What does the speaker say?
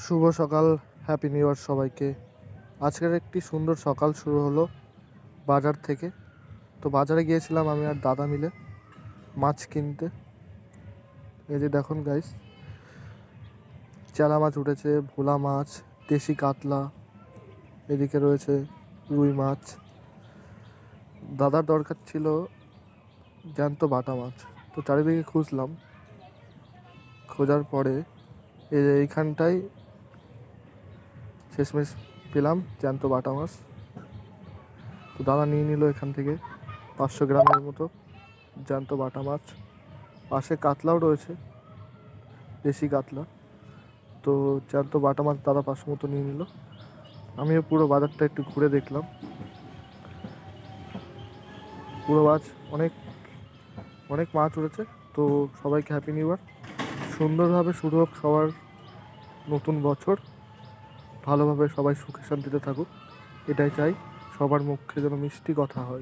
শুভ সকাল, happy new year সবাইকে। আজকের একটি সুন্দর সকাল শুরু হলো বাজার থেকে। তো বাজারে গিয়েছিলাম আমি আর দাদা মিলে মাছ কিনতে। এই যে দেখুন গাইস, চেলা মাছ উঠেছে, ভোলা মাছ, দেশি কাতলা, এদিকে রয়েছে রুই মাছ। দাদার দরকার ছিল জ্যান্ত বাটা মাছ, তো চারিদিকে খুঁজলাম। খোঁজার পরে এইখানটায় শেষমেশ পেলাম জ্যান্ত বাটা মাছ। তো দাদা নিয়ে নিল এখান থেকে 500 গ্রামের মতো জ্যান্ত বাটা মাছ। পাশে কাতলাও রয়েছে, দেশি কাতলা। তো জ্যান্ত বাটা মাছ দাদা 500 মতো নিয়ে নিল। আমিও পুরো বাজারটা একটু ঘুরে দেখলাম। পুরো মাছ অনেক অনেক মাছ উঠেছে। তো সবাইকে হ্যাপি নিউ ইয়ার। সুন্দরভাবে শুরু হোক সবার নতুন বছর, ভালোভাবে সবাই সুখে শান্তিতে থাকুক, এটাই চাই। সবার মুখে যেন মিষ্টি কথা হয়।